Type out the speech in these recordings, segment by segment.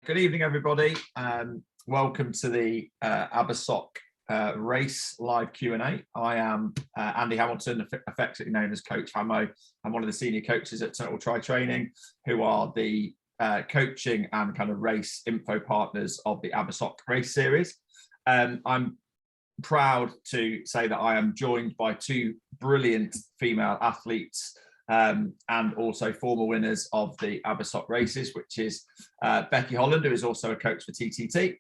Good evening, everybody. Welcome to the Abersoch race live Q&A. I am Andy Hamilton, affectionately known as Coach Hamo. I'm one of the senior coaches at Untitled Chapter Training, who are the coaching and kind of race info partners of the Abersoch race series. I'm proud to say that I am joined by two brilliant female athletes and also former winners of the Abersoch races, which is Becky Holland, who is also a coach for TTT.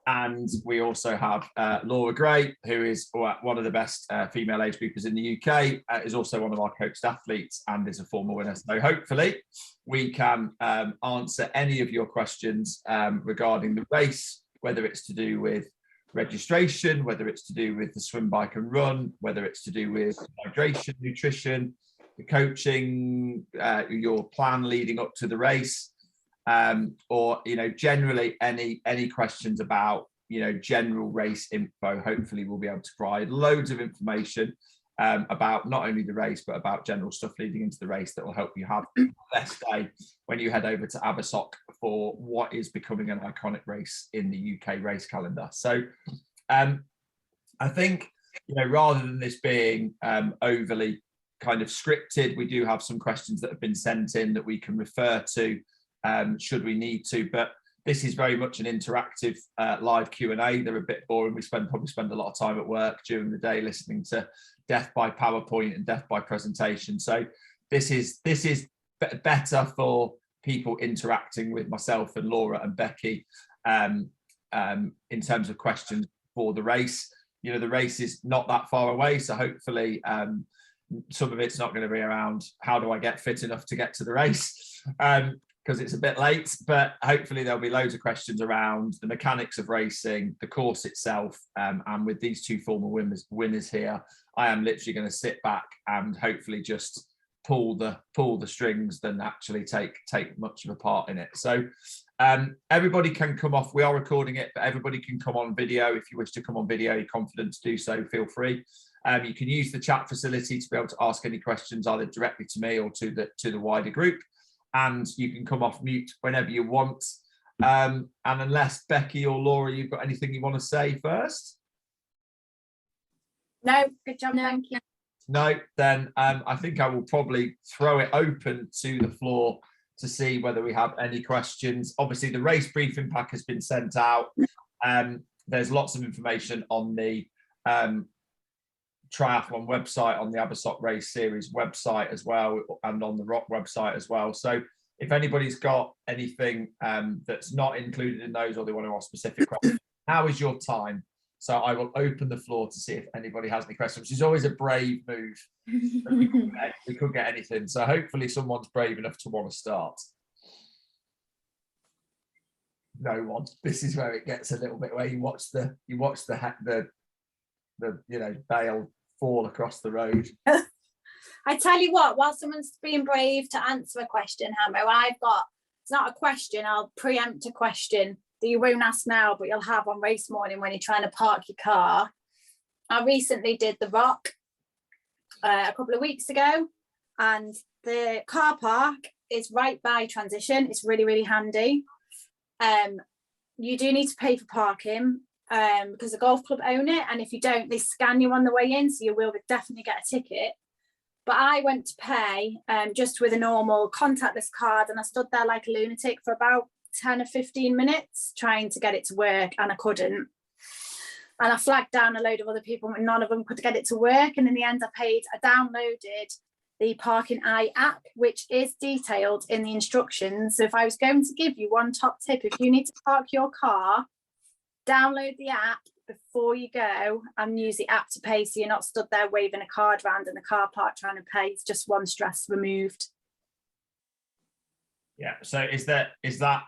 And we also have Laura Gray, who is one of the best female age groupers in the UK, is also one of our coached athletes and is a former winner. So hopefully we can answer any of your questions regarding the race, whether it's to do with registration, whether it's to do with the swim, bike and run, whether it's to do with hydration, nutrition, the coaching, your plan leading up to the race, or generally any questions about general race info. Hopefully we'll be able to provide loads of information about not only the race but about general stuff leading into the race that will help you have the best day when you head over to Abersoch for what is becoming an iconic race in the UK race calendar. So I think rather than this being overly kind of scripted, we do have some questions that have been sent in that we can refer to should we need to, but this is very much an interactive live Q&A. They're a bit boring. We probably spend a lot of time at work during the day listening to death by PowerPoint and death by presentation. So this is better for people interacting with myself and Laura and Becky in terms of questions for the race. The race is not that far away, so hopefully some of it's not going to be around how do I get fit enough to get to the race, because it's a bit late, but hopefully there'll be loads of questions around the mechanics of racing, the course itself, and with these two former winners here, I am literally going to sit back and hopefully just pull the strings than actually take much of a part in it. So everybody can come off. We are recording it, but everybody can come on video. If you wish to come on video, you're confident to do so, feel free. You can use the chat facility to be able to ask any questions either directly to me or to the wider group. And you can come off mute whenever you want. And unless Becky or Laura, you've got anything you want to say first? No, good job, thank you. No, then I think I will probably throw it open to the floor to see whether we have any questions. Obviously, the race briefing pack has been sent out. There's lots of information on the triathlon website, on the Abersoch race series website as well, and on the ROC website as well. So if anybody's got anything that's not included in those, or they want to ask specific questions, now is your time. So I will open the floor to see if anybody has any questions, which is always a brave move. We could get anything. So hopefully someone's brave enough to want to start. No one. This is where it gets a little bit where you watch the bale fall across the road. I tell you what, while someone's being brave to answer a question, Hamo, it's not a question, I'll preempt a question that you won't ask now, but you'll have on race morning when you're trying to park your car. I recently did the ROC a couple of weeks ago, and the car park is right by transition. It's really, really handy. You do need to pay for parking because the golf club own it, and if you don't, they scan you on the way in, so you will definitely get a ticket. But I went to pay just with a normal contactless card, and I stood there like a lunatic for about 10 or 15 minutes trying to get it to work, and I couldn't. And I flagged down a load of other people, and none of them could get it to work. And in the end, I downloaded the Parking Eye app, which is detailed in the instructions. So if I was going to give you one top tip, if you need to park your car, download the app before you go and use the app to pay, so you're not stood there waving a card around in the car park trying to pay. It's just one stress removed. Yeah, so is that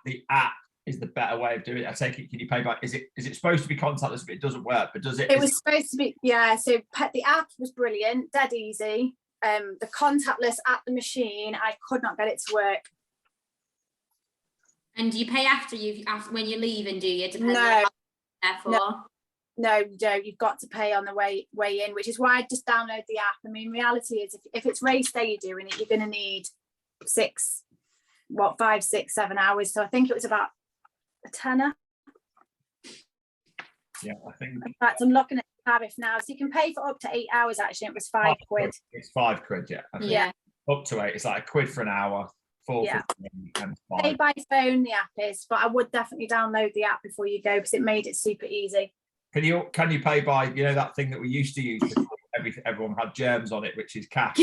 the app is the better way of doing it? I take it, can you pay back? Is it supposed to be contactless, but it doesn't work, but does it? It was supposed to be, yeah, so the app was brilliant, dead easy. The contactless at the machine, I could not get it to work. And do you pay when you leave, and do you? No, no, you don't. You've got to pay on the way in, which is why I just download the app. I mean, reality is, if it's race day you're doing it, you're going to need 5, 6, 7 hours. So I think it was about a tenner. Yeah, I think. In fact, I'm looking at the tariff now, so you can pay for up to 8 hours. Actually, it was £5. It's £5, yeah. I think. Yeah. Up to 8. It's like £1 for an hour. 4 Yeah. for 3 and Pay 5. by phone, the app is, but I would definitely download the app before you go because it made it super easy. Can you pay by that thing that we used to use before everyone had germs on it, which is cash?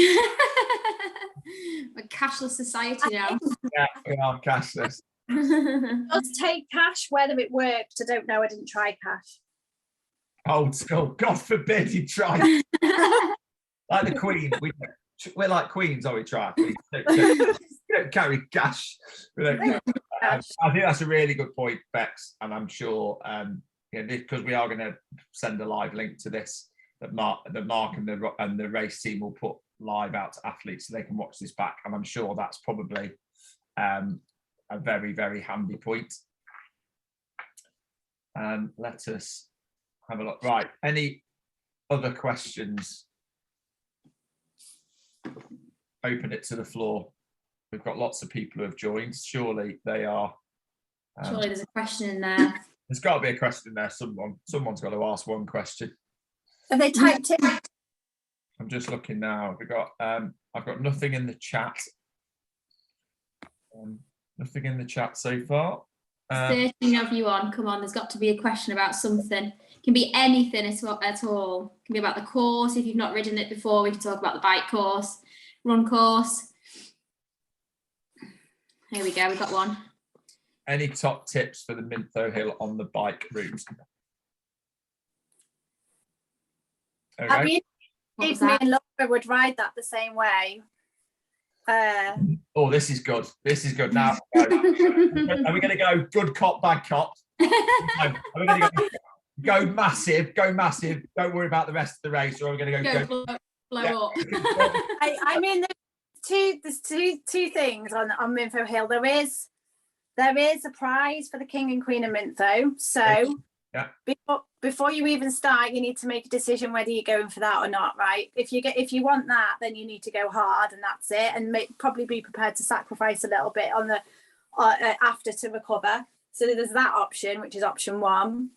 A cashless society now. Yeah, we are cashless. Let's take cash. Whether it worked, I don't know. I didn't try cash. Old school. God forbid you try. Like the Queen. We're like queens, are we? Try. We don't carry cash. We don't carry cash. I think that's a really good point, Bex, and I'm sure because we are going to send a live link to this that Mark and the race team will put live out to athletes so they can watch this back, and I'm sure that's probably a very, very handy point. Let us have a look. Right, any other questions? Open it to the floor. We've got lots of people who have joined. Surely they are. Surely there's a question in there. There's got to be a question there. Someone's got to ask one question. Have they typed it? I'm just looking now. I've got nothing in the chat. Nothing in the chat so far. 13 of you on. Come on, there's got to be a question about something. It can be anything at all. It can be about the course. If you've not ridden it before, we can talk about the bike course, run course. Here we go, we've got one. Any top tips for the Mintho Hill on the bike route? Okay. If me and Laura would ride that the same way. Oh, this is good. This is good. Now, are we going to go good cop, bad cop? No, are we going to go massive? Go massive. Don't worry about the rest of the race. Or are we going to go blow up? I mean, there's two things on Mintho Hill. There is a prize for the King and Queen of Mintho. So yeah. Before you even start, you need to make a decision whether you're going for that or not, right? If you want that, then you need to go hard, and that's it. And probably be prepared to sacrifice a little bit on the after to recover. So there's that option, which is option 1.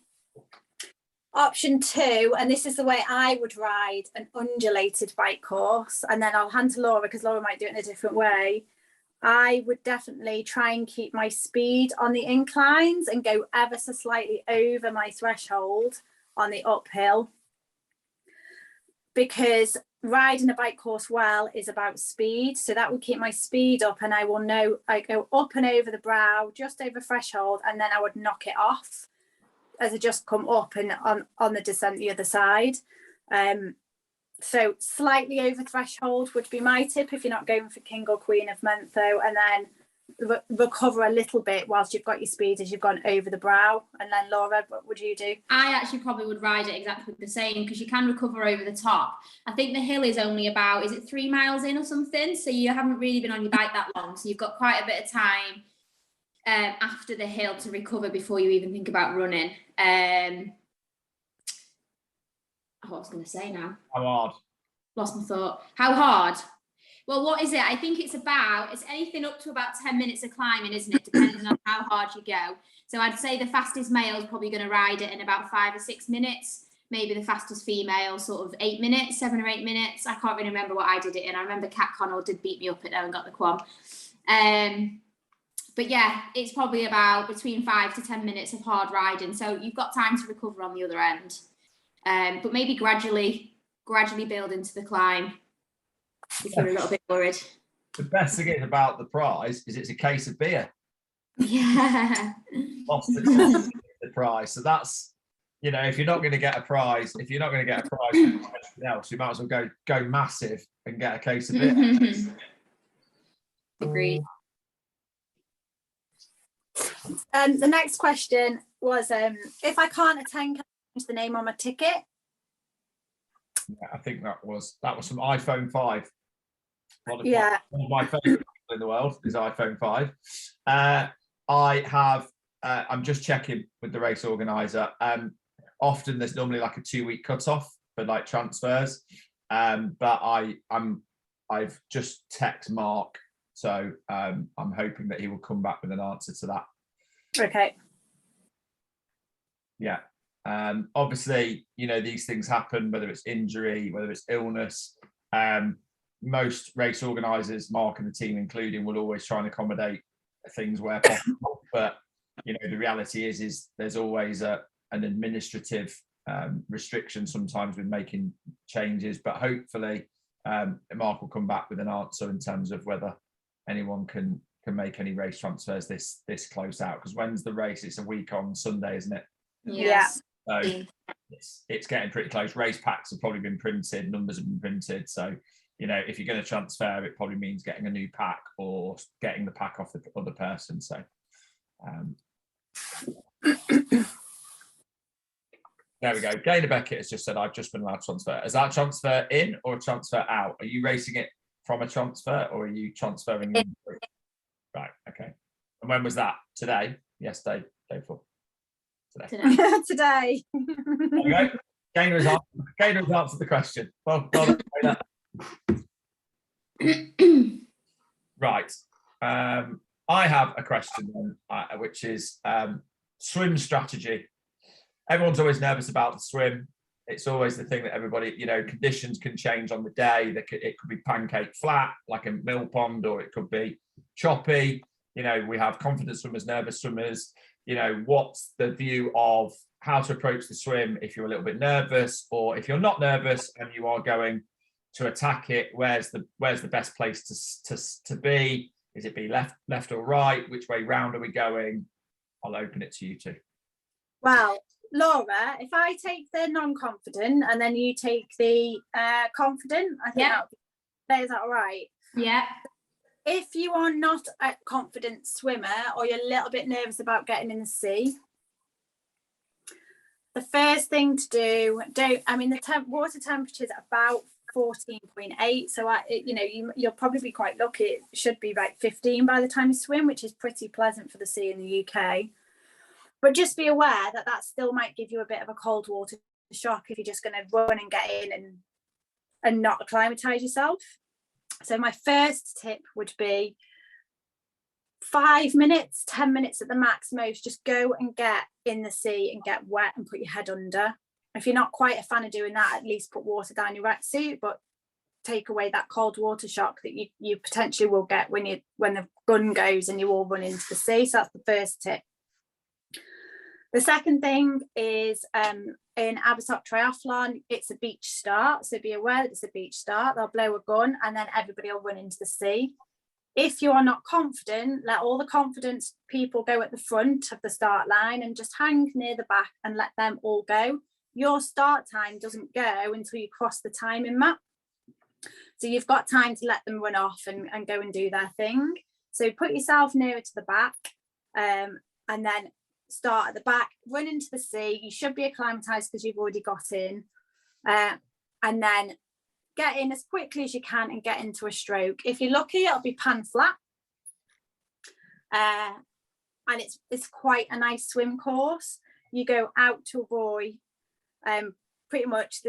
Option 2, and this is the way I would ride an undulated bike course, and then I'll hand to Laura because Laura might do it in a different way. I would definitely try and keep my speed on the inclines and go ever so slightly over my threshold on the uphill, because riding a bike course well is about speed. So that would keep my speed up, and I will know I go up and over the brow, just over threshold, and then I would knock it off as I just come up and on the descent the other side. So slightly over threshold would be my tip if you're not going for King or Queen of Mintho, and then recover a little bit whilst you've got your speed as you've gone over the brow. And then Laura, what would you do? I actually probably would ride it exactly the same, because you can recover over the top. I think the hill is only about, is it 3 miles in or something? So you haven't really been on your bike that long. So you've got quite a bit of time after the hill to recover before you even think about running. What was I going to say now? How hard? Lost my thought. How hard? Well, what is it? I think it's anything up to about 10 minutes of climbing, isn't it? Depending on how hard you go. So I'd say the fastest male is probably going to ride it in about 5 or 6 minutes. Maybe the fastest female, sort of 8 minutes, 7 or 8 minutes. I can't really remember what I did it in. I remember Kat Connell did beat me up at there and got the quam. But yeah, it's probably about between 5 to 10 minutes of hard riding. So you've got time to recover on the other end. But maybe gradually build into the climb if you're a little bit worried. The best thing is about the prize is it's a case of beer. Yeah. Lost the prize. So that's, if you're not going to get a prize, from anything else, you might as well go massive and get a case of beer. Agreed. The next question was, if I can't attend, can I change the name on my ticket? Yeah, I think that was from iPhone 5. One of my favourite people in the world is iPhone 5. I'm just checking with the race organizer. Often there's normally like a 2-week cutoff for like transfers. But I've just texted Mark, so I'm hoping that he will come back with an answer to that. Okay. Yeah. Obviously, you know, these things happen, whether it's injury, whether it's illness. Most race organisers, Mark and the team including, will always try and accommodate things where possible. But, you know, the reality is there's always an administrative restriction sometimes with making changes. But hopefully, Mark will come back with an answer in terms of whether anyone can make any race transfers this close out. Because when's the race? It's a week on Sunday, isn't it? Yes. So it's getting pretty close. Race packs have probably been printed, numbers have been printed. So, you know, if you're going to transfer, it probably means getting a new pack or getting the pack off the other person. So, there we go. Dana Beckett has just said, I've just been allowed to transfer. Is that transfer in or transfer out? Are you racing it from a transfer or are you transferring in? Right, okay. And when was that? Today? Yesterday? Day before? Today. There we go. Gainer has answered the question. Well done, Gainer. Right. I have a question then, which is swim strategy. Everyone's always nervous about the swim. It's always the thing that everybody, you know, conditions can change on the day. It could be pancake flat, like a mill pond, or it could be choppy. You know, we have confident swimmers, nervous swimmers. You know, what's the view of how to approach the swim if you're a little bit nervous, or if you're not nervous and you are going to attack it? Where's the best place to be? Is it be left or right? Which way round are we going? I'll open it to you two. Well, Laura, if I take the non-confident and then you take the confident, I think is that all right? Yeah. If you are not a confident swimmer or you're a little bit nervous about getting in the sea, the first thing to do, the water temperature is about 14.8, so you'll probably be quite lucky. It should be about 15 by the time you swim, which is pretty pleasant for the sea in the UK. But just be aware that still might give you a bit of a cold water shock if you're just going to run and get in and not acclimatise yourself. So my first tip would be 5 minutes, 10 minutes at the max most, just go and get in the sea and get wet and put your head under. If you're not quite a fan of doing that, at least put water down your wetsuit, but take away that cold water shock that you potentially will get when the gun goes and you all run into the sea. So that's the first tip. The second thing is in Abersoch Triathlon, it's a beach start. So be aware that it's a beach start. They'll blow a gun and then everybody will run into the sea. If you are not confident, let all the confident people go at the front of the start line and just hang near the back and let them all go. Your start time doesn't go until you cross the timing map. So you've got time to let them run off and go and do their thing. So put yourself nearer to the back and then start at the back, run into the sea. You should be acclimatized because you've already got in, and then get in as quickly as you can and get into a stroke. If you're lucky, it'll be pan flat, and it's quite a nice swim course. You go out to a buoy, pretty much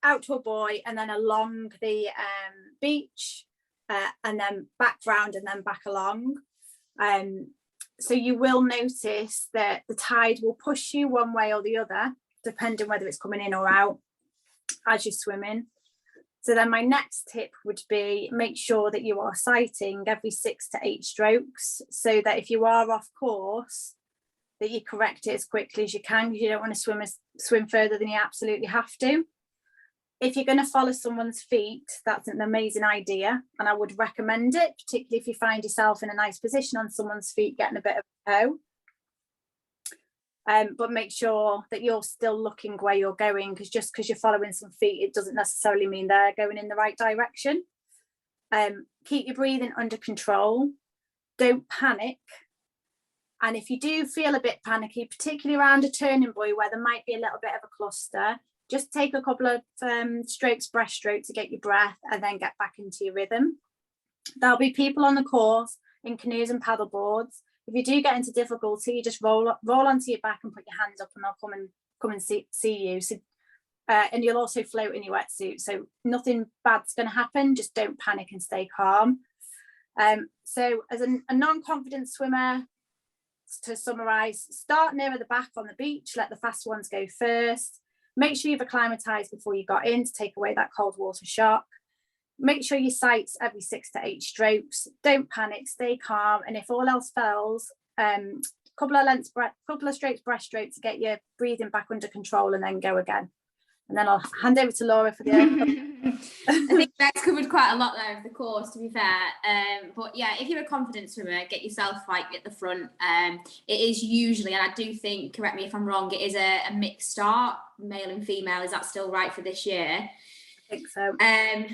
out to a buoy and then along the beach, and then back round and then back along. So you will notice that the tide will push you one way or the other, depending whether it's coming in or out as you're swimming. So then my next tip would be make sure that you are sighting every 6 to 8 strokes, so that if you are off course, that you correct it as quickly as you can, because you don't want to swim further than you absolutely have to. If you're going to follow someone's feet, that's an amazing idea, and I would recommend it, particularly if you find yourself in a nice position on someone's feet getting a bit of a toe. But make sure that you're still looking where you're going, because just because you're following some feet, it doesn't necessarily mean they're going in the right direction. Keep your breathing under control. Don't panic. And if you do feel a bit panicky, particularly around a turning buoy where there might be a little bit of a cluster, just take a couple of strokes, breaststroke to get your breath and then get back into your rhythm. There'll be people on the course in canoes and paddle boards. If you do get into difficulty, you just roll onto your back and put your hands up and they'll come and see you. So, and you'll also float in your wetsuit. So nothing bad's going to happen. Just don't panic and stay calm. So as a non-confident swimmer, to summarise, start nearer the back on the beach, let the fast ones go first. Make sure you've acclimatised before you got in to take away that cold water shock. Make sure you sights every 6 to 8 strokes. Don't panic, stay calm. And if all else fails, couple of strokes, breaststroke to get your breathing back under control, and then go again. And then I'll hand over to Laura for the I think Beck's covered quite a lot there of the course, to be fair. But yeah, if you're a confident swimmer, get yourself like at the front. It is usually, and I do think, correct me if I'm wrong, it is a mixed start, male and female. Is that still right for this year? I think so.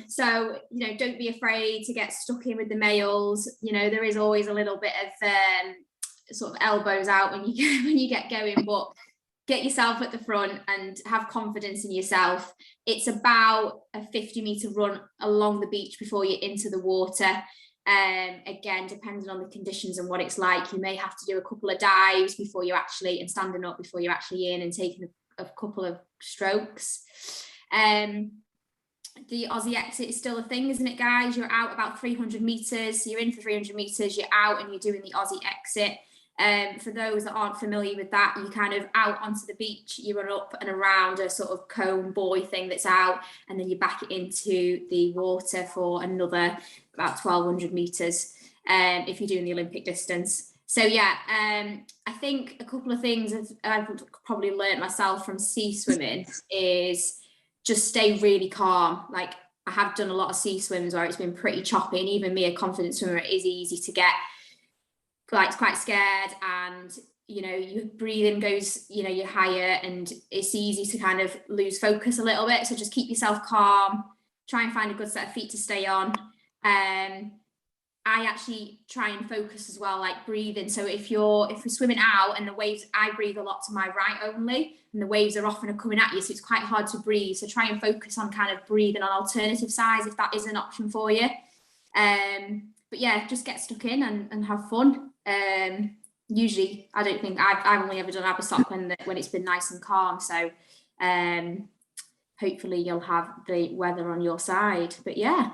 So, you know, don't be afraid to get stuck in with the males. You know, there is always a little bit of sort of elbows out when you get going, but get yourself at the front and have confidence in yourself. It's about a 50-meter run along the beach before you're into the water. Again, depending on the conditions and what it's like, you may have to do a couple of dives before you actually, and standing up before you're actually in and taking a couple of strokes. The Aussie exit is still a thing, isn't it, guys? You're out about 300 meters, you're in for 300 meters, you're out and you're doing the Aussie exit. For those that aren't familiar with that, you kind of out onto the beach, you run up and around a sort of cone buoy thing that's out, and then you back it into the water for another about 1,200 meters if you're doing the Olympic distance. So yeah, I think a couple of things I've probably learned myself from sea swimming is just stay really calm. Like, I have done a lot of sea swims where it's been pretty choppy, and even me, a confident swimmer, it is easy to get like quite scared, and you know, your breathing goes, you know, you're higher, and it's easy to kind of lose focus a little bit. So just keep yourself calm, try and find a good set of feet to stay on. I actually try and focus as well, like breathing. So if we're swimming out and the waves, I breathe a lot to my right only, and the waves are often coming at you, so it's quite hard to breathe. So try and focus on kind of breathing on alternative sides if that is an option for you. But yeah, just get stuck in and have fun. Usually, I don't think I've only ever done Abersoch when it's been nice and calm. So hopefully you'll have the weather on your side. But yeah,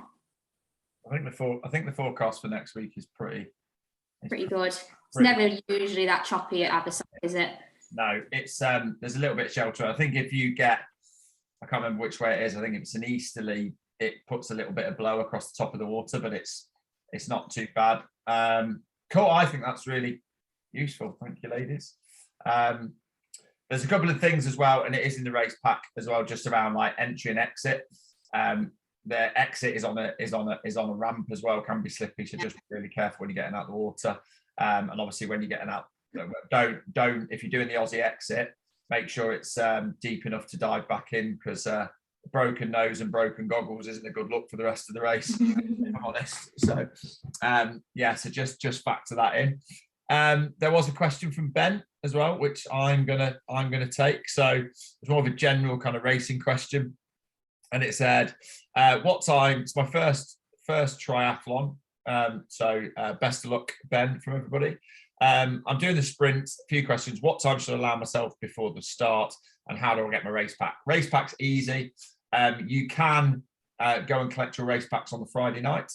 I think the forecast for next week is pretty good. It's never usually that choppy at Abersoch, is it? No, it's there's a little bit of shelter. I think if you get, I can't remember which way it is. I think if it's an easterly, it puts a little bit of blow across the top of the water, but it's not too bad. Cool. I think that's really useful. Thank you, ladies. There's a couple of things as well, and it is in the race pack as well, just around like entry and exit. The exit is on a ramp as well, can be slippy, so just be really careful when you're getting out the water. And obviously when you're getting out, don't if you're doing the Aussie exit, make sure it's deep enough to dive back in, because broken nose and broken goggles isn't a good look for the rest of the race, if I'm honest. So yeah, so just factor that in. There was a question from Ben as well, which I'm gonna take. So it's more of a general kind of racing question, and it said, what time? It's my first triathlon, so best of luck, Ben, from everybody. I'm doing the sprint. A few questions. What time should I allow myself before the start, and how do I get my race pack? Race pack's easy. You can go and collect your race packs on the Friday night.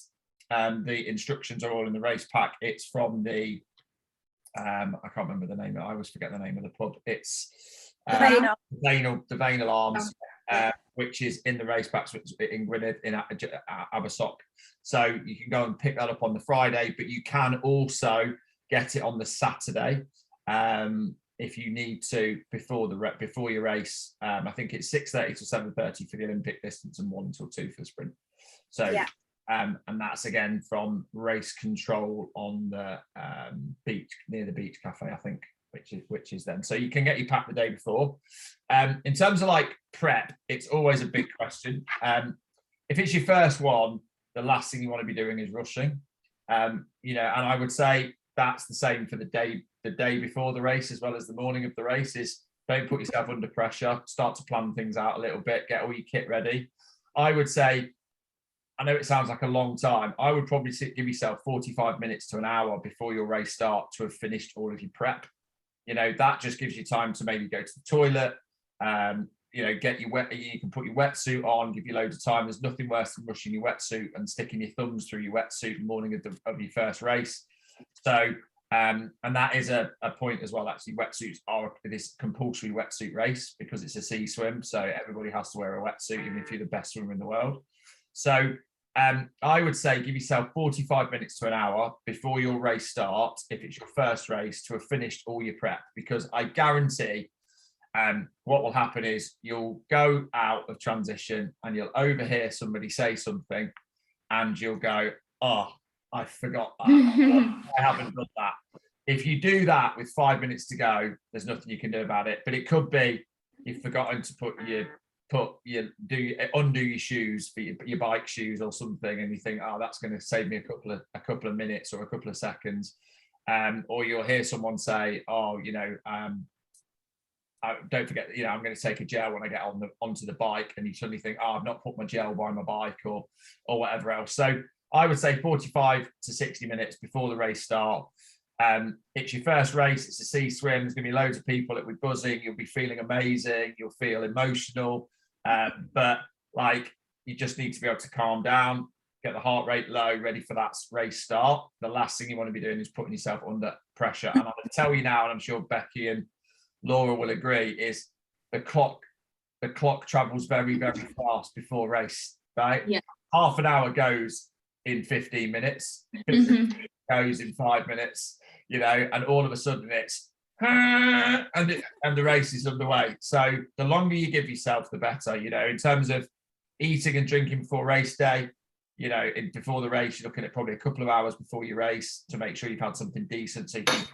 The instructions are all in the race pack. It's from the I can't remember the name. I always forget the name of the pub. It's the Arms, which is in the race packs in Gwynedd, in Abersoch. So you can go and pick that up on the Friday, but you can also get it on the Saturday if you need to before your race. I think it's 6:30 to 7:30 for the Olympic distance and 1 till 2 for the sprint. So yeah. And that's again from race control on the beach, near the beach cafe, I think, which is then. So you can get your pack the day before. In terms of like prep, it's always a big question. If it's your first one, the last thing you want to be doing is rushing. You know, and I would say that's the same for the day before the race as well as the morning of the race. Is don't put yourself under pressure. Start to plan things out a little bit. Get all your kit ready. I would say, I know it sounds like a long time. I would probably give yourself 45 minutes to an hour before your race start to have finished all of your prep. You know, that just gives you time to maybe go to the toilet, you know, get your you can put your wetsuit on, give you loads of time. There's nothing worse than rushing your wetsuit and sticking your thumbs through your wetsuit the morning of your first race. So And that is a point as well. Actually, wetsuits are this compulsory wetsuit race because it's a sea swim. So everybody has to wear a wetsuit, even if you're the best swimmer in the world. So I would say give yourself 45 minutes to an hour before your race starts, if it's your first race, to have finished all your prep, because I guarantee what will happen is you'll go out of transition and you'll overhear somebody say something and you'll go, oh, I forgot that. I haven't done that. If you do that with 5 minutes to go, there's nothing you can do about it. But it could be you've forgotten to undo your shoes for your bike shoes or something, and you think, oh, that's going to save me a couple of minutes or a couple of seconds. Or you'll hear someone say, oh, don't forget, I'm going to take a gel when I get onto the bike, and you suddenly think, oh, I've not put my gel by my bike or whatever else. So I would say 45 to 60 minutes before the race start. It's your first race, it's a sea swim, there's going to be loads of people, it'll be buzzing, you'll be feeling amazing, you'll feel emotional, but you just need to be able to calm down, get the heart rate low, ready for that race start. The last thing you want to be doing is putting yourself under pressure. And I'm going to tell you now, and I'm sure Becky and Laura will agree, is the clock travels very, very fast before race, right? Yeah. Half an hour goes in 15 minutes, goes in 5 minutes, and all of a sudden it's and the race is underway. So the longer you give yourself, the better. In terms of eating and drinking before race day, before the race, you're looking at probably a couple of hours before your race to make sure you've had something decent, so you can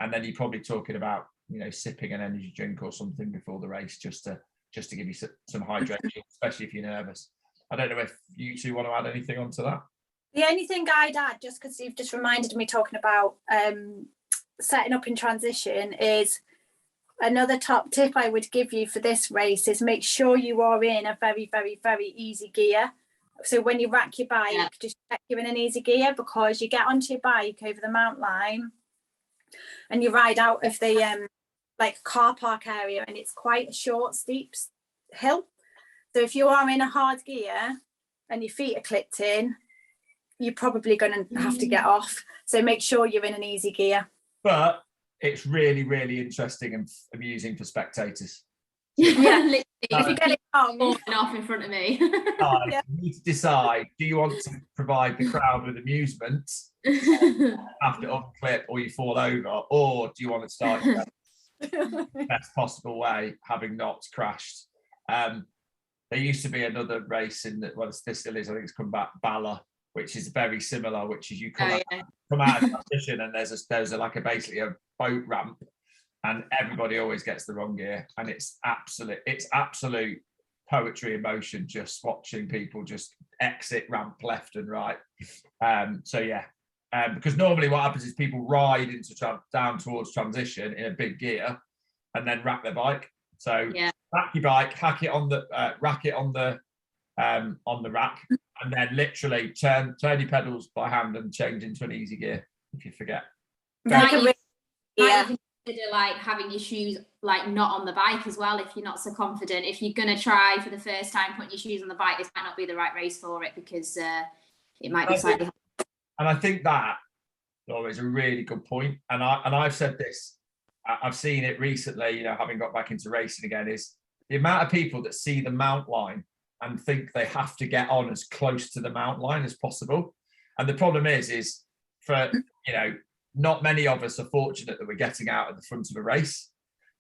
and then you're probably talking about sipping an energy drink or something before the race, just to give you some hydration, especially if you're nervous. I don't know if you two want to add anything onto that. The only thing I'd add, just because you've just reminded me talking about setting up in transition, is another top tip I would give you for this race is make sure you are in a very, very, very easy gear. So when you rack your bike, just check you're in an easy gear, because you get onto your bike over the mountain line and you ride out of the car park area, and it's quite a short, steep hill. So if you are in a hard gear and your feet are clipped in, you're probably going to have to get off. So make sure you're in an easy gear. But it's really, really interesting and amusing for spectators. Yeah, literally. If you get it wrong, off in front of me. You need to decide, do you want to provide the crowd with amusement after unclip or you fall over, or do you want to start the best possible way, having not crashed? There used to be another race this still is, I think it's come back, Bala, which is very similar, which is you come out of transition and there's basically a boat ramp, and everybody always gets the wrong gear, and it's absolute poetry in motion, just watching people just exit ramp left and right. Because normally what happens is people ride into down towards transition in a big gear and then rack their bike. So rack your bike, rack it on the rack, and then literally turn your pedals by hand and change into an easy gear if you forget. Consider having your shoes not on the bike as well, if you're not so confident. If you're going to try for the first time putting your shoes on the bike, this might not be the right race for it, because it might be slightly hard. And I think that, Laura, is a really good point. And I've said this, I've seen it recently, having got back into racing again, is the amount of people that see the mount line and think they have to get on as close to the mount line as possible. And the problem is for, not many of us are fortunate that we're getting out at the front of a race.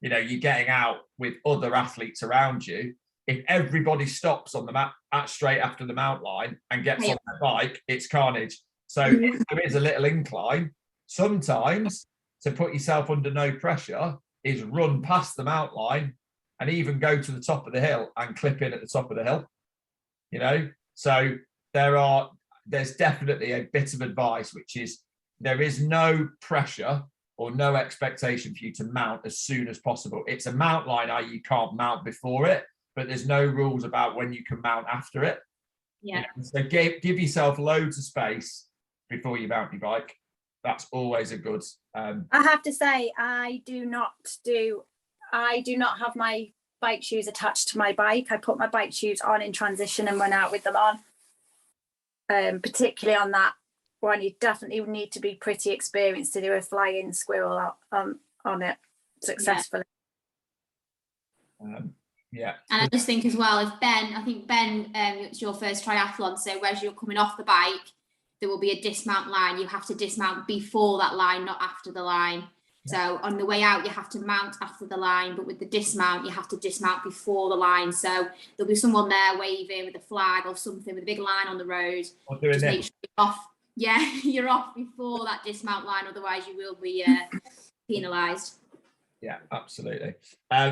You're getting out with other athletes around you. If everybody stops on the map straight after the mount line and gets on their bike, it's carnage. So if there is a little incline, sometimes to put yourself under no pressure is run past the mount line and even go to the top of the hill and clip in at the top of the hill. So there's definitely a bit of advice, which is there is no pressure or no expectation for you to mount as soon as possible. It's a mount line, i.e. you can't mount before it, but there's no rules about when you can mount after it. So give yourself loads of space before you mount your bike. That's always a good. I have to say, I do not have my bike shoes attached to my bike. I put my bike shoes on in transition and run out with them on. Particularly on that one, you definitely need to be pretty experienced to do a flying squirrel on it successfully. Yeah. And I just think as well, if Ben, it's your first triathlon, so as you're coming off the bike, there will be a dismount line. You have to dismount before that line, not after the line. So on the way out, you have to mount after the line, but with the dismount, you have to dismount before the line. So there'll be someone there waving with a flag or something with a big line on the road. Just make sure you're off. Yeah, you're off before that dismount line, otherwise you will be penalised. Yeah, absolutely.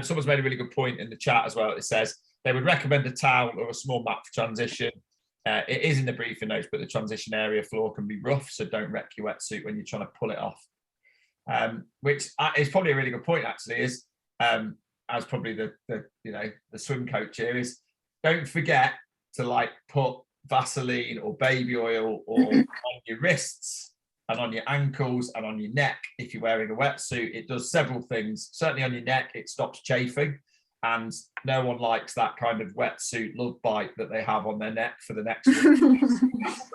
Someone's made a really good point in the chat as well. It says they would recommend a towel or a small mat for transition. It is in the briefing notes, but the transition area floor can be rough, so don't wreck your wetsuit when you're trying to pull it off. Which is probably a really good point, actually, is as probably the swim coach here, is don't forget to like put Vaseline or baby oil or on your wrists and on your ankles and on your neck if you're wearing a wetsuit. It does several things. Certainly on your neck, it stops chafing, and no one likes that kind of wetsuit love bite that they have on their neck for the next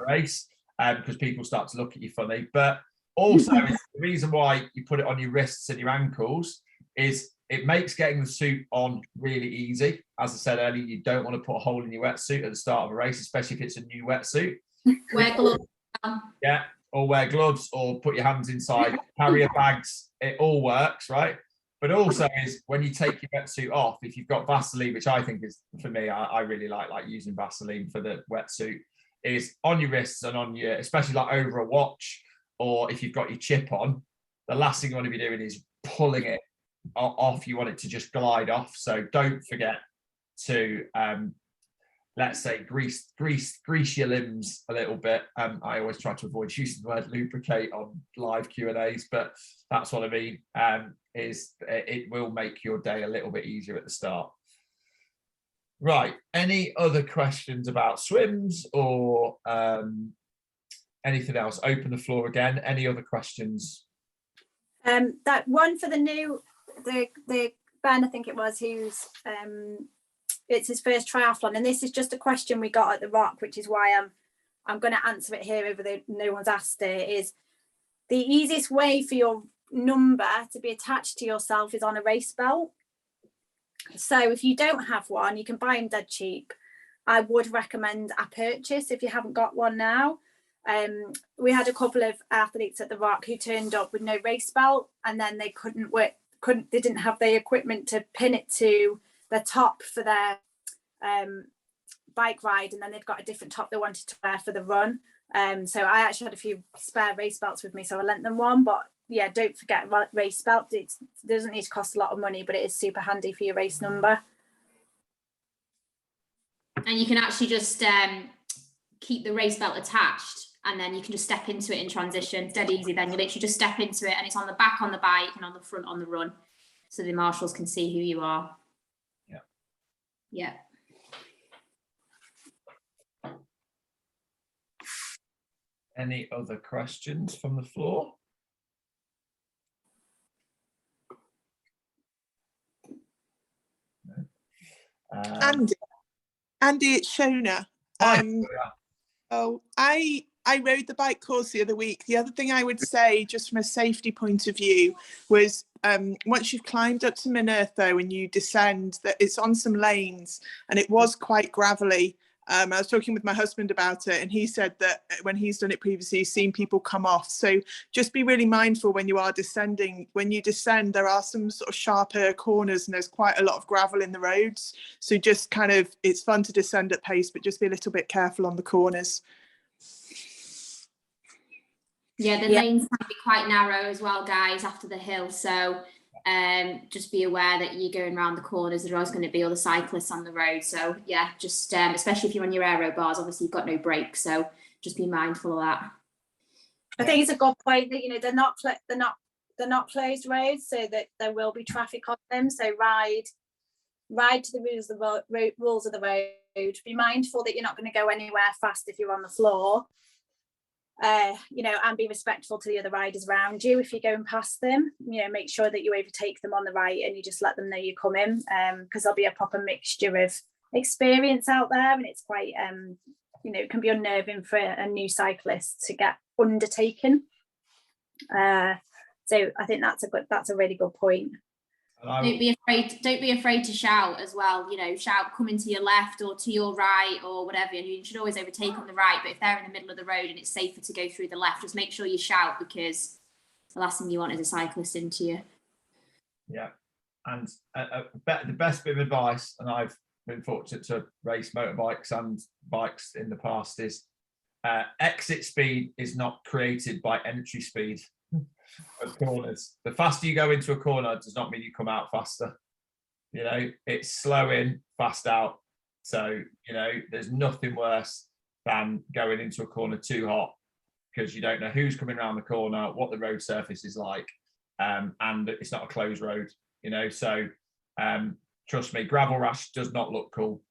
race, because people start to look at you funny. But also, the reason why you put it on your wrists and your ankles is it makes getting the suit on really easy. As I said earlier, you don't want to put a hole in your wetsuit at the start of a race, especially if it's a new wetsuit. Wear gloves. Yeah, or wear gloves, or put your hands inside carrier bags. It all works, right? But also is when you take your wetsuit off, if you've got Vaseline, which I think is, for me, I really like using Vaseline for the wetsuit, is on your wrists and on your, especially like over a watch, or if you've got your chip on, the last thing you want to be doing is pulling it off. You want it to just glide off. So don't forget to, let's say, grease your limbs a little bit. I always try to avoid using the word lubricate on live Q&As, but that's what I mean. Is it will make your day a little bit easier at the start. Right. Any other questions about swims or anything else? Open the floor again. Any other questions? That one for the Ben, I think it was, who's it's his first triathlon, and this is just a question we got at the Rock, which is why I'm going to answer it here, over the no one's asked it. Is the easiest way for your number to be attached to yourself is on a race belt. So if you don't have one, you can buy them dead cheap. I would recommend a purchase if you haven't got one now. We had a couple of athletes at the Rock who turned up with no race belt, and then they they didn't have the equipment to pin it to the top for their bike ride, and then they've got a different top they wanted to wear for the run. So I actually had a few spare race belts with me, so I lent them one. But yeah, don't forget race belt. It doesn't need to cost a lot of money, but it is super handy for your race number. And you can actually just keep the race belt attached, and then you can just step into it in transition. It's dead easy. Then you literally just step into it, and it's on the back on the bike and on the front on the run, so the marshals can see who you are. Yeah. Any other questions from the floor? Andy, it's Shona. I rode the bike course the other week. The other thing I would say, just from a safety point of view, was once you've climbed up to Minertho and you descend, that it's on some lanes and it was quite gravelly. I was talking with my husband about it, and he said that when he's done it previously, he's seen people come off. So just be really mindful when you are descending. When you descend, there are some sort of sharper corners and there's quite a lot of gravel in the roads. So just kind of, it's fun to descend at pace, but just be a little bit careful on the corners. Yeah, the lanes can be quite narrow as well, guys, after the hill. So just be aware that you're going around the corners. There are always going to be other cyclists on the road. So yeah, just especially if you're on your aero bars, obviously you've got no brakes. So just be mindful of that. I think it's a good point that they're not closed roads, so that there will be traffic on them. So ride to the rules of the road. Be mindful that you're not going to go anywhere fast if you're on the floor. And be respectful to the other riders around you if you're going past them. Make sure that you overtake them on the right and you just let them know you're coming, because there'll be a proper mixture of experience out there, and it's quite it can be unnerving for a new cyclist to get undertaking. So I think that's a really good point. Don't be afraid to shout as well. You know, shout coming to your left or to your right or whatever. And you should always overtake on the right, but if they're in the middle of the road and it's safer to go through the left, just make sure you shout, because the last thing you want is a cyclist into you. Yeah, and the best bit of advice, and I've been fortunate to race motorbikes and bikes in the past, is exit speed is not created by entry speed of corners. The faster you go into a corner does not mean you come out faster. You know, it's slow in, fast out. So, you know, there's nothing worse than going into a corner too hot, because you don't know who's coming around the corner, what the road surface is like, and it's not a closed road, you know. So trust me, gravel rash does not look cool.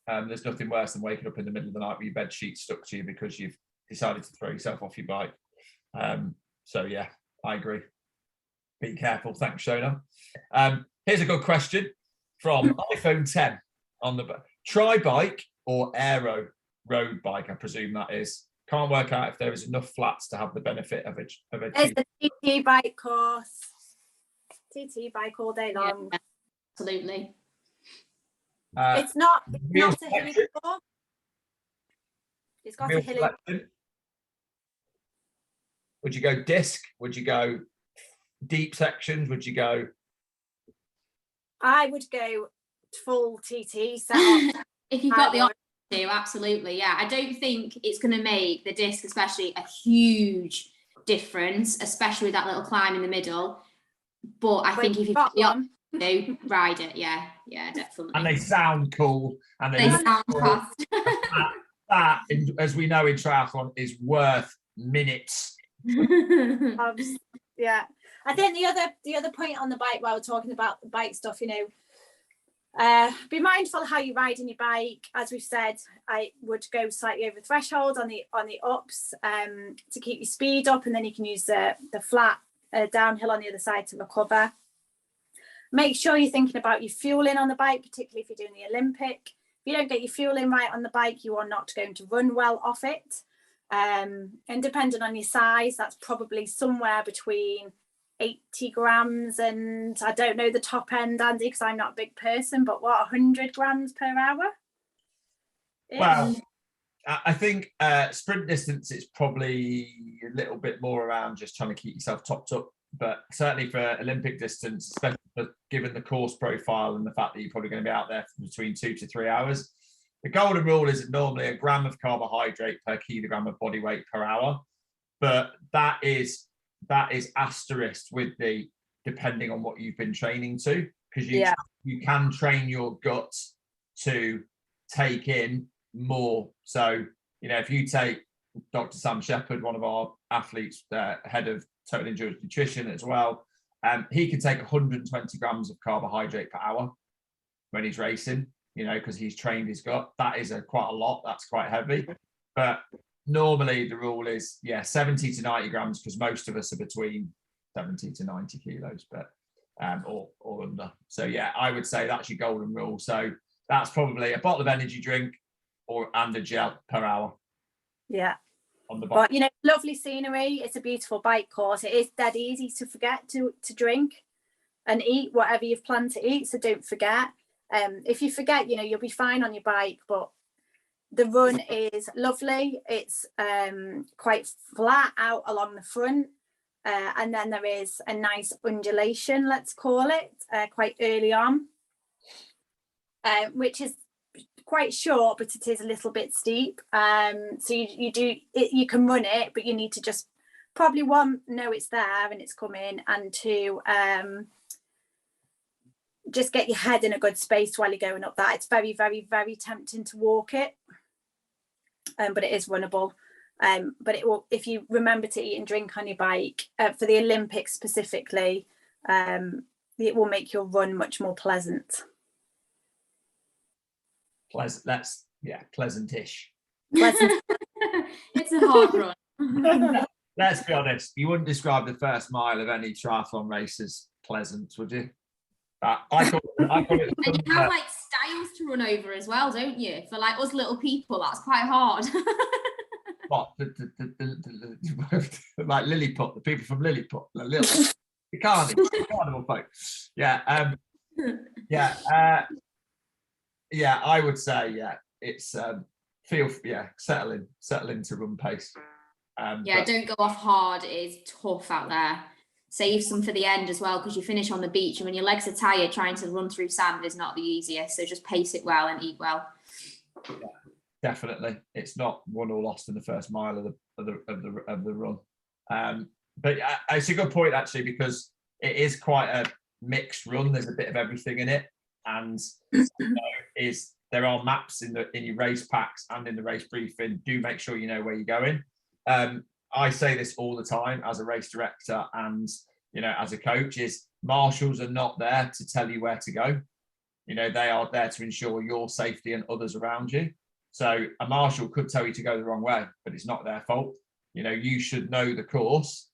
There's nothing worse than waking up in the middle of the night with your bed sheet stuck to you because you've decided to throw yourself off your bike. So yeah, I agree. Be careful. Thanks, Shona. Here's a good question from iPhone 10 on the tri-bike or aero road bike, I presume that is. Can't work out if there is enough flats to have the benefit of a it's a TT bike course. TT bike all day long. Yeah, absolutely. It's not a hilly course. It's got a hilly. Would you go disc? Would you go deep sections? Would you go? I would go full TT setup. If you've got the option to, absolutely, yeah. I don't think it's going to make the disc especially a huge difference, especially with that little climb in the middle. But I think if you've got the option to, ride it, yeah, definitely. And they sound cool, and they sound fast. That, as we know in triathlon, is worth minutes. Yeah, I think the other point on the bike, while we're talking about the bike stuff, you know, be mindful how you ride on your bike. As we've said, I would go slightly over threshold on the ups to keep your speed up, and then you can use the flat downhill on the other side to recover. Make sure you're thinking about your fueling on the bike, particularly if you're doing the Olympic. If you don't get your fueling right on the bike, you are not going to run well off it. And depending on your size, that's probably somewhere between 80 grams and, I don't know the top end, Andy, because I'm not a big person, but 100 grams per hour? Well, I think sprint distance is probably a little bit more around just trying to keep yourself topped up, but certainly for Olympic distance, especially given the course profile and the fact that you're probably going to be out there for between 2 to 3 hours, the golden rule is normally a gram of carbohydrate per kilogram of body weight per hour, but that is asterisked with the depending on what you've been training to, because you can train your gut to take in more. So, you know, if you take Dr. Sam Shepherd, one of our athletes, head of total endurance nutrition as well, he can take 120 grams of carbohydrate per hour when he's racing, you know, because he's trained his gut. That is quite a lot. That's quite heavy. But normally the rule is, 70 to 90 grams, because most of us are between 70 to 90 kilos, but or under. So yeah, I would say that's your golden rule. So that's probably a bottle of energy drink and a gel per hour. Yeah. On the bike. But, you know, lovely scenery. It's a beautiful bike course. It is dead easy to forget to drink and eat whatever you've planned to eat. So don't forget. If you forget, you know, you'll be fine on your bike, but the run is lovely. It's quite flat out along the front. And then there is a nice undulation, let's call it, quite early on, which is quite short, but it is a little bit steep. So you can run it, but you need to just probably, one, know it's there and it's coming, and two, just get your head in a good space while you're going up that. It's very, very, very tempting to walk it, but it is runnable. But it will, if you remember to eat and drink on your bike, for the Olympics specifically, it will make your run much more pleasant. Pleasant-ish. Pleasant. It's a hard run. Let's be honest, you wouldn't describe the first mile of any triathlon race as pleasant, would you? I call it and you have like styles to run over as well, don't you? For like us little people, that's quite hard. what like Lilliput, the people from Lilliput, the carnival folk. Yeah, yeah, I would say it's settle into run pace. Yeah, don't go off hard. It is tough out there. Save some for the end as well, because you finish on the beach and when your legs are tired, trying to run through sand is not the easiest. So just pace it well and eat well. Yeah, definitely, it's not won or lost in the first mile of the run. But it's a good point actually, because it is quite a mixed run. There's a bit of everything in it, and there are maps in your race packs and in the race briefing. Do make sure you know where you're going. I say this all the time as a race director and as a coach, is marshals are not there to tell you where to go. They are there to ensure your safety and others around you. So a marshal could tell you to go the wrong way, but it's not their fault. You should know the course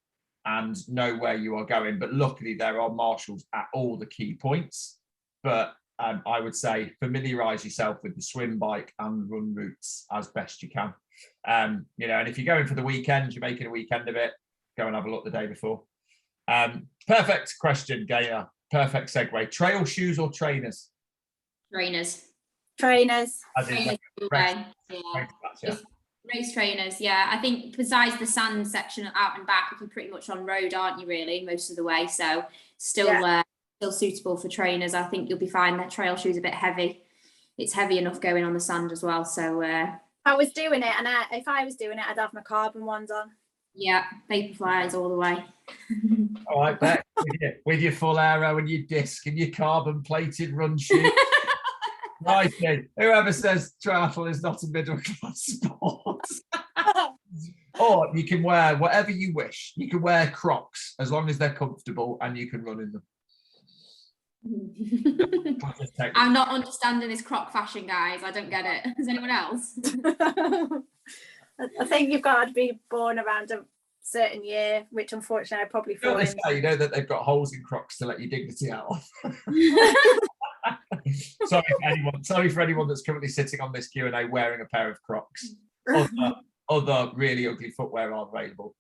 and know where you are going. But luckily there are marshals at all the key points. But I would say familiarise yourself with the swim, bike and run routes as best you can. And if you're going for the weekend, you're making a weekend of it, go and have a look the day before. Perfect question, Gaynor. Perfect segue. Trail shoes or trainers? Trainers. Trainers. Race trainers, yeah. I think besides the sand section out and back, you're pretty much on road, aren't you, really, most of the way? So still suitable for trainers. I think you'll be fine. That trail shoe's a bit heavy. It's heavy enough going on the sand as well. So I was doing it, and if I was doing it, I'd have my carbon ones on. Yeah, Vaporflies all the way. All right, Beck, with your full aero and your disc and your carbon plated run shoe. Right, whoever says triathlon is not a middle class sport. Or you can wear whatever you wish. You can wear Crocs as long as they're comfortable and you can run in them. I'm not understanding this Croc fashion, guys. I don't get it. Is anyone else? I think you've got to be born around a certain year, which unfortunately I probably fall in. You know that they've got holes in Crocs to let your dignity out of. Sorry for anyone that's currently sitting on this Q&A wearing a pair of Crocs. Other really ugly footwear are available.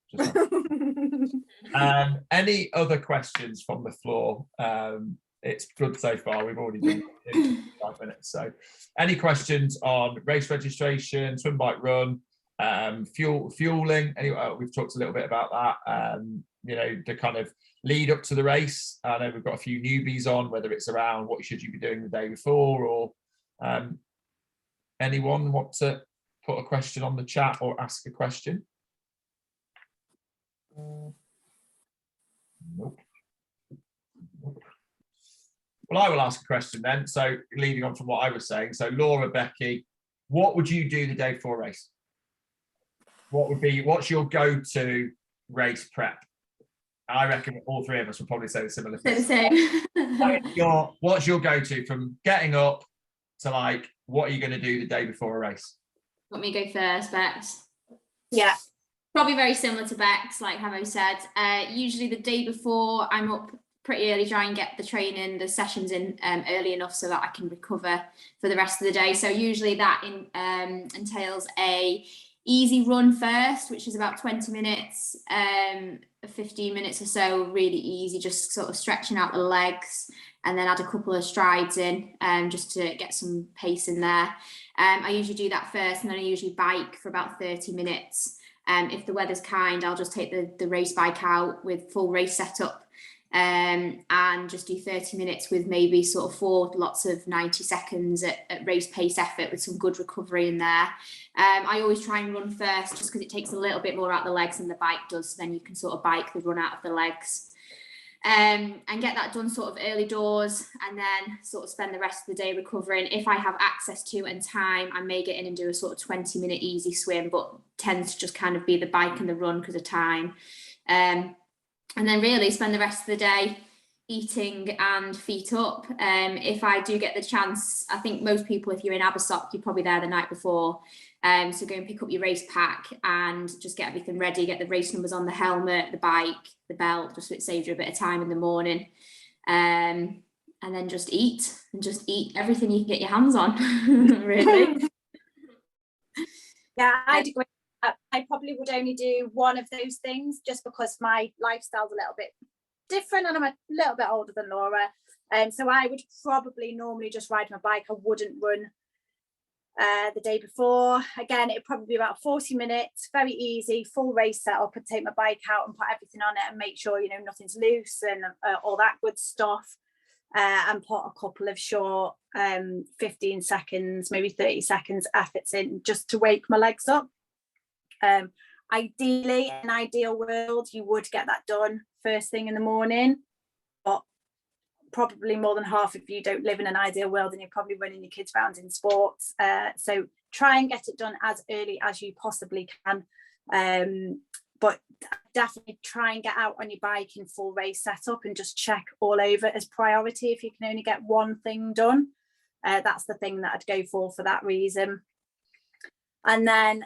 Any other questions from the floor? It's good so far. We've already done 5 minutes. So any questions on race registration, swim, bike, run, fueling? Anyway, we've talked a little bit about that. The kind of lead up to the race. I know we've got a few newbies on, whether it's around what should you be doing the day before, or anyone want to put a question on the chat or ask a question? Nope. Well, I will ask a question then. So leading on from what I was saying, so Laura, Becky, what would you do the day before a race? What's your go-to race prep? I reckon all three of us would probably say the similar thing. What's your go-to from getting up to what are you going to do the day before a race? Want me to go first, Bex? Yeah. Probably very similar to Bex, like Hamo said. Usually the day before, I'm up pretty early, try and get the training, the sessions in early enough so that I can recover for the rest of the day. So usually that entails a easy run first, which is about 20 minutes, 15 minutes or so, really easy, just sort of stretching out the legs, and then add a couple of strides in just to get some pace in there. I usually do that first, and then I usually bike for about 30 minutes. If the weather's kind, I'll just take the race bike out with full race setup and just do 30 minutes with maybe sort of 4 lots of 90 seconds at race pace effort with some good recovery in there. I always try and run first just because it takes a little bit more out of the legs than the bike does. So then you can sort of bike the run out of the legs and get that done sort of early doors, and then sort of spend the rest of the day recovering. If I have access to and time, I may get in and do a sort of 20-minute easy swim, but tends to just kind of be the bike and the run because of time. And then really spend the rest of the day eating and feet up. If I do get the chance, I think most people, if you're in Abersoch, you're probably there the night before. So go and pick up your race pack and just get everything ready, get the race numbers on the helmet, the bike, the belt, just so it saves you a bit of time in the morning. And then just eat everything you can get your hands on, really. Yeah, I'd I probably would only do one of those things just because my lifestyle's a little bit different and I'm a little bit older than Laura. So I would probably normally just ride my bike. I wouldn't run the day before. Again, it'd probably be about 40 minutes, very easy, full race setup. I'd take my bike out and put everything on it and make sure, you know, nothing's loose and all that good stuff. And put a couple of short 15 seconds, maybe 30 seconds efforts in just to wake my legs up. Ideally, in an ideal world, you would get that done first thing in the morning, but probably more than half of you don't live in an ideal world and you're probably running your kids around in sports. So try and get it done as early as you possibly can. But definitely try and get out on your bike in full race setup and just check all over as priority. If you can only get one thing done, that's the thing that I'd go for that reason. And then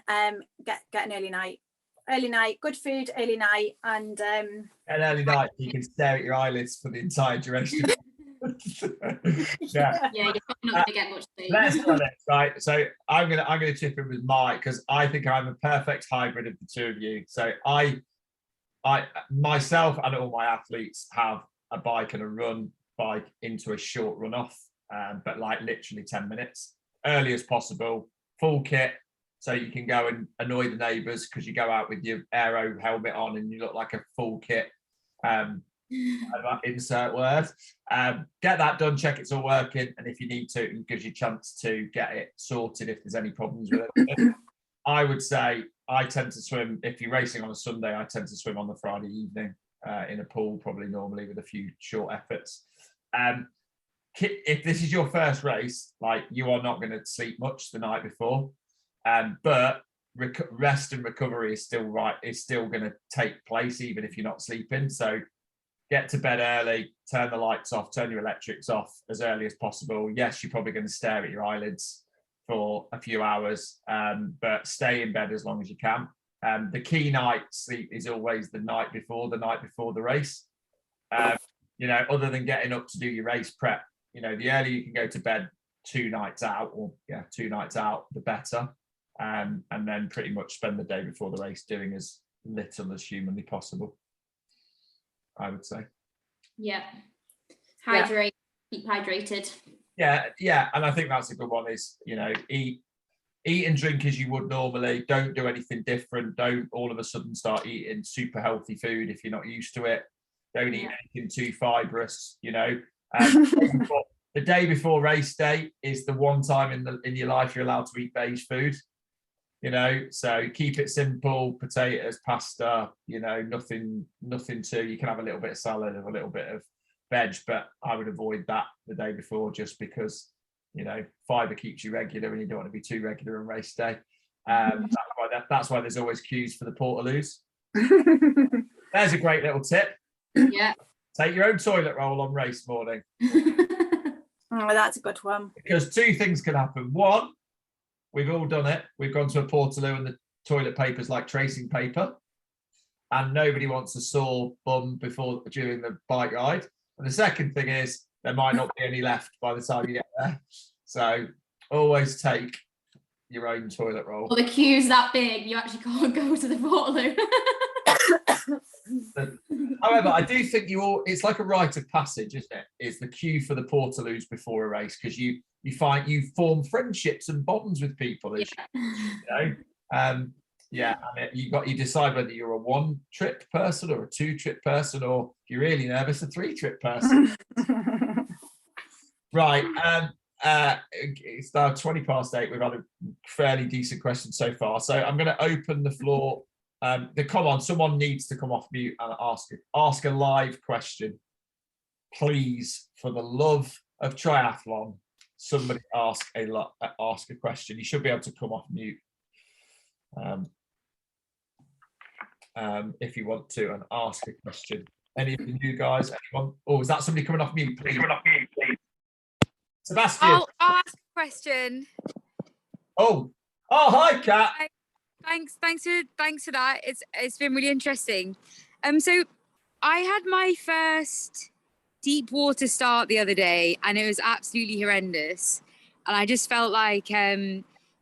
get an early night, good food, early night, and an early night. You can stare at your eyelids for the entire duration. Yeah, you're probably not going to get much sleep. Let's do it, right? So I'm gonna chip in with Mike because I think I'm a perfect hybrid of the two of you. So I myself and all my athletes have a bike and a run bike into a short run off, but like literally 10 minutes, early as possible, full kit. So you can go and annoy the neighbours because you go out with your aero helmet on and you look like a full kit. Insert word. Get that done, check it's all working, and if you need to, it gives you a chance to get it sorted if there's any problems with it. I would say I tend to swim, if you're racing on a Sunday, I tend to swim on the Friday evening in a pool, probably normally with a few short efforts. If this is your first race, like you are not going to sleep much the night before. But rest and recovery is still going to take place even if you're not sleeping. So get to bed early, turn the lights off, turn your electrics off as early as possible. Yes, you're probably going to stare at your eyelids for a few hours, but stay in bed as long as you can. The key night sleep is always the night before the race. You know, other than getting up to do your race prep, you know, the earlier you can go to bed 2 nights out, the better. And then pretty much spend the day before the race doing as little as humanly possible, I would say. Yeah. Hydrate, keep hydrated. Yeah, and I think that's a good one is, you know, eat and drink as you would normally. Don't do anything different. Don't all of a sudden start eating super healthy food if you're not used to it. Don't eat anything too fibrous, you know. The day before race day is the one time in your life you're allowed to eat beige food. You know, so keep it simple, potatoes, pasta, you know, nothing too, you can have a little bit of salad and a little bit of veg, but I would avoid that the day before just because, you know, fibre keeps you regular and you don't want to be too regular on race day. That's why there's always queues for the Portaloos. There's a great little tip. Yeah. Take your own toilet roll on race morning. Oh, that's a good one. Because 2 things can happen. One, we've all done it. We've gone to a Portaloo and the toilet paper's like tracing paper, and nobody wants a sore bum during the bike ride. And the second thing is there might not be any left by the time you get there. So always take your own toilet roll. Well, the queue's that big, you actually can't go to the Portaloo. However, I do think it's like a rite of passage, isn't it? It's the queue for the Portaloos before a race because you form friendships and bonds with people, as you know. You decide whether you're a 1-trip person or a 2-trip person, or if you're really nervous, a 3-trip person. Right. It's now 20:08. We've had a fairly decent question so far, so I'm going to open the floor. Come on, someone needs to come off mute and ask a live question, please, for the love of triathlon. Somebody ask a question. You should be able to come off mute if you want to and ask a question. Any of you guys? Anyone? Oh, is that somebody coming off mute? Please. Sebastian. I'll ask a question. Oh, hi, Kat. Thanks for that. It's been really interesting. So I had my first deep water start the other day, and it was absolutely horrendous. And I just felt like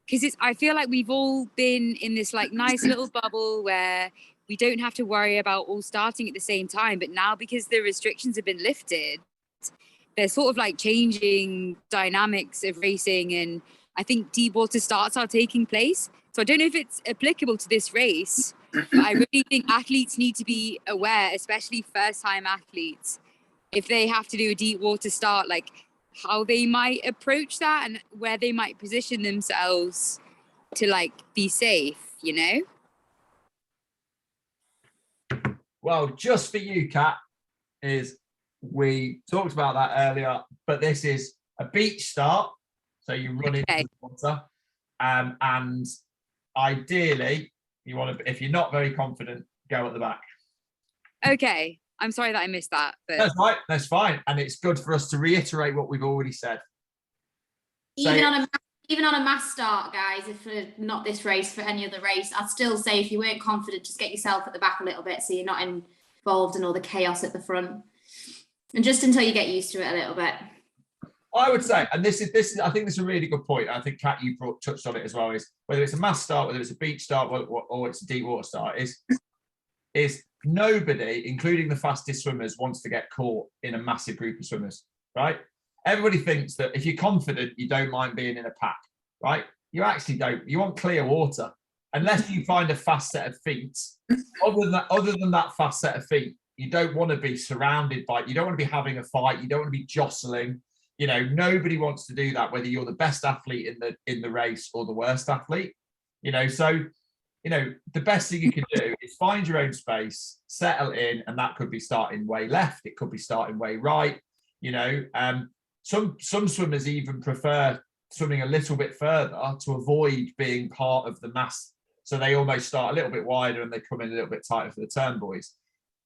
because I feel like we've all been in this like nice little bubble where we don't have to worry about all starting at the same time. But now, because the restrictions have been lifted, they're sort of like changing dynamics of racing, and I think deep water starts are taking place. So I don't know if it's applicable to this race, but I really think athletes need to be aware, especially first-time athletes, if they have to do a deep water start, like how they might approach that and where they might position themselves to like be safe, you know? Well, just for you, Kat, is we talked about that earlier, but this is a beach start. So you run into the water. And ideally, you want to, if you're not very confident, go at the back. Okay. I'm sorry that I missed that. But that's right. That's fine. And it's good for us to reiterate what we've already said. Even on a mass start, guys, if for not this race, for any other race, I'd still say if you weren't confident, just get yourself at the back a little bit so you're not involved in all the chaos at the front. And just until you get used to it a little bit. I would say, and this is I think this is a really good point. I think Kat, you touched on it as well, is whether it's a mass start, whether it's a beach start, or it's a deep water start, is nobody, including the fastest swimmers, wants to get caught in a massive group of swimmers, right? Everybody thinks that if you're confident, you don't mind being in a pack, right? You actually don't. You want clear water, unless you find a fast set of feet. Other than that fast set of feet, you don't want to be surrounded by. You don't want to be having a fight. You don't want to be jostling. You know, nobody wants to do that, whether you're the best athlete in the race or the worst athlete. You know, so you know the best thing you can do is find your own space, settle in, and that could be starting way left. It could be starting way right. You know, some swimmers even prefer swimming a little bit further to avoid being part of the mass. So they almost start a little bit wider and they come in a little bit tighter for the turn buoys.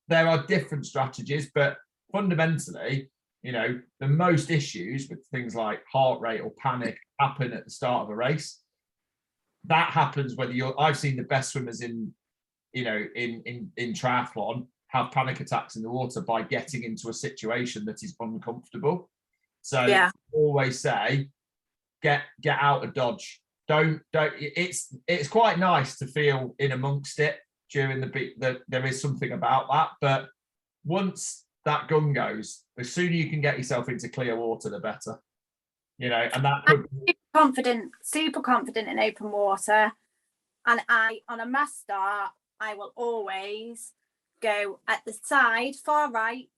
There are different strategies, but fundamentally, you know, the most issues with things like heart rate or panic happen at the start of a race. That happens whether I've seen the best swimmers in triathlon have panic attacks in the water by getting into a situation that is uncomfortable. So yeah. Always say, get out of dodge. Don't. It's quite nice to feel in amongst it during the beat. That there is something about that, but once that gun goes, the sooner you can get yourself into clear water, the better. You know, and that could be super confident in open water. And on a mass start, I will always go at the side, far right,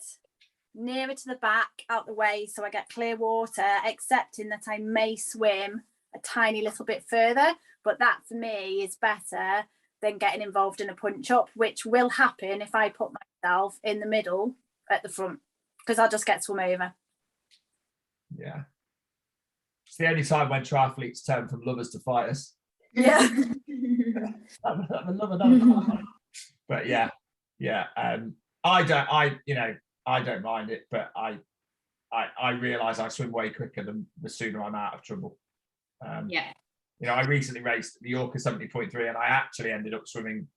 nearer to the back, out the way, so I get clear water, accepting that I may swim a tiny little bit further. But that for me is better than getting involved in a punch up, which will happen if I put myself in the middle at the front, because I'll just get swum over. Yeah. It's the only time when triathletes turn from lovers to fighters. Yeah. But yeah. I don't mind it, but I realise I swim way quicker than the sooner I'm out of trouble. You know, I recently raced the Yorker 70.3 and I actually ended up swimming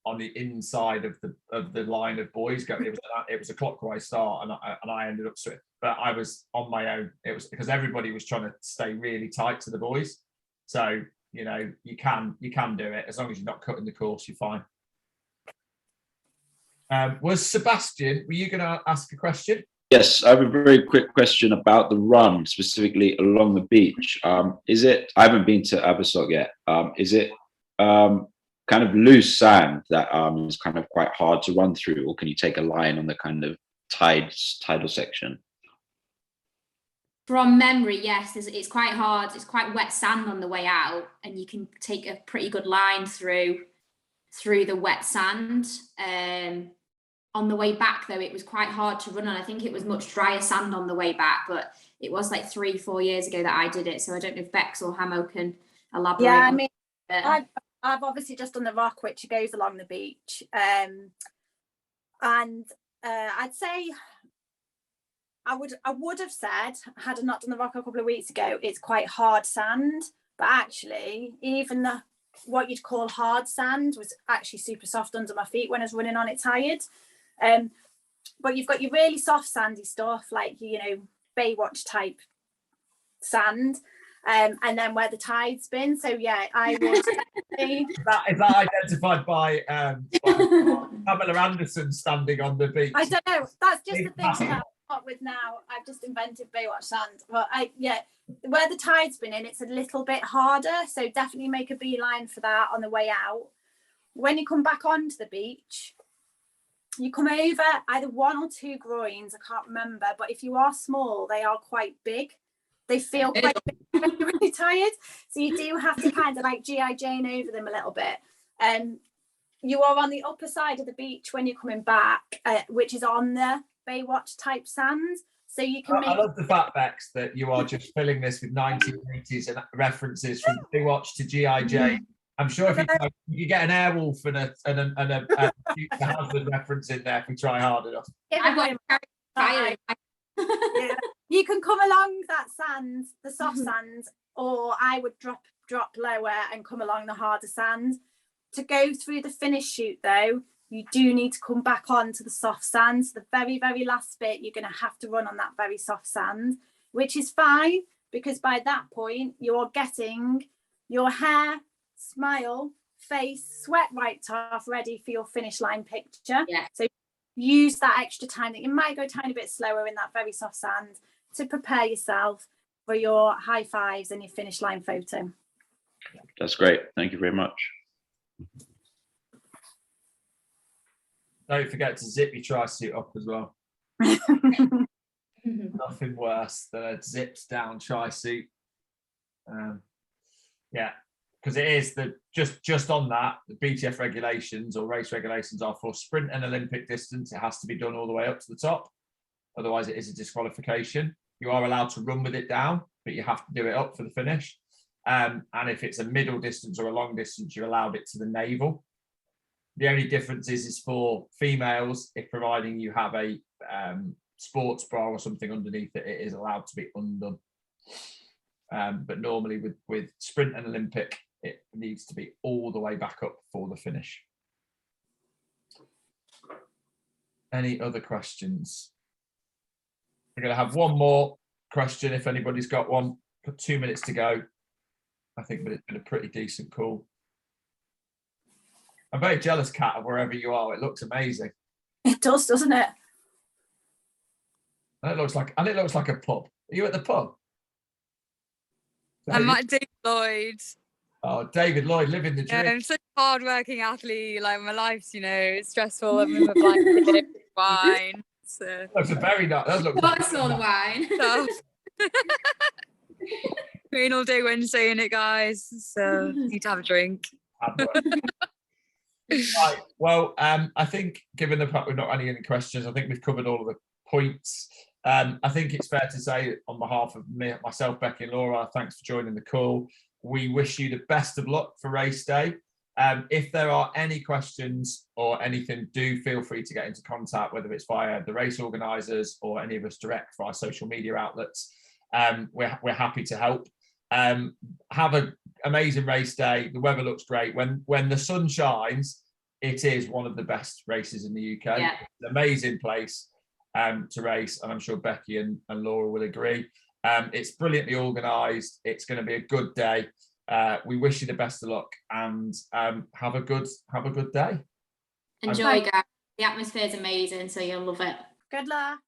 on the inside of the line of boys. It was a clockwise start and I ended up swimming, but I was on my own. It was because everybody was trying to stay really tight to the boys. So, you know, you can do it as long as you're not cutting the course, you're fine. Was Sebastian, were you going to ask a question? Yes, I have a very quick question about the run, specifically along the beach. I haven't been to Abersoch yet. Is it kind of loose sand that is kind of quite hard to run through, or can you take a line on the kind of tidal section? From memory, yes, it's quite hard. It's quite wet sand on the way out, and you can take a pretty good line through the wet sand. On the way back, though, it was quite hard to run on. I think it was much drier sand on the way back, but it was like 3-4 years ago that I did it. So I don't know if Bex or Hamo can elaborate. Yeah, I mean, I've obviously just done the rock, which goes along the beach. And I'd say I would have said, had I not done the rock a couple of weeks ago, it's quite hard sand. But actually, even what you'd call hard sand was actually super soft under my feet when I was running on it tired. But you've got your really soft sandy stuff, like, you know, Baywatch type sand, and then where the tide's been. So yeah, I would say Is that identified by Pamela Anderson standing on the beach? I don't know. That's just the thing that I've got with now. I've just invented Baywatch sand. But where the tide's been in, it's a little bit harder. So definitely make a beeline for that on the way out. When you come back onto the beach, you come over either 1 or 2 groins. I can't remember. But if you are small, they are quite big. They feel quite big, really tired. So you do have to kind of like G.I. Jane over them a little bit. You are on the upper side of the beach when you're coming back, which is on the Baywatch type sand. So you can I love the fact, Bex, that you are just filling this with 1980s and references from Baywatch to G.I. Jane. I'm sure if you get an Airwolf and a Future Hazard reference in there if we try hard enough. You can come along that sand, the soft sand, or I would drop lower and come along the harder sand. To go through the finish shoot though, you do need to come back onto the soft sand. So the very, very last bit, you're going to have to run on that very soft sand, which is fine because by that point, you're getting your hair, smile, face, sweat wiped off, ready for your finish line picture. Yeah. So use that extra time that you might go a tiny bit slower in that very soft sand to prepare yourself for your high fives and your finish line photo. That's great. Thank you very much. Don't forget to zip your tri-suit up as well. Nothing worse than a zipped down tri-suit. Yeah, because it is just on that, the BTF regulations or race regulations are for sprint and Olympic distance. It has to be done all the way up to the top. Otherwise, it is a disqualification. You are allowed to run with it down, but you have to do it up for the finish. And if it's a middle distance or a long distance, you're allowed it to the navel. The only difference is for females, if providing you have a sports bra or something underneath it, it is allowed to be undone. But normally with sprint and Olympic, it needs to be all the way back up for the finish. Any other questions? We're going to have one more question if anybody's got one. Got 2 minutes to go. I think, but it's been a pretty decent call. I'm very jealous, Kat, of wherever you are. It looks amazing. It does, doesn't it? And it looks like a pub. Are you at the pub? I'm at David Lloyd. Oh, David Lloyd, living the dream. Yeah, I'm such a hard-working athlete. Like my life's, stressful. I'm in my blanket, wine. So. That's a very nice. That looks. What's all the wine? Rain all day Wednesday in it, guys. So need to have a drink. Right. Well, I think given the fact we've not had any questions, I think we've covered all of the points. I think it's fair to say on behalf of myself, Becky and Laura, thanks for joining the call. We wish you the best of luck for race day. If there are any questions or anything, do feel free to get into contact, whether it's via the race organisers or any of us direct for our social media outlets. We're happy to help. Have an amazing race day. The weather looks great. When the sun shines, it is one of the best races in the UK. Yeah. It's an amazing place to race, and I'm sure Becky and Laura will agree. It's brilliantly organised. It's going to be a good day. We wish you the best of luck and have a good day. Enjoy, guys. The atmosphere is amazing, so you'll love it. Good luck.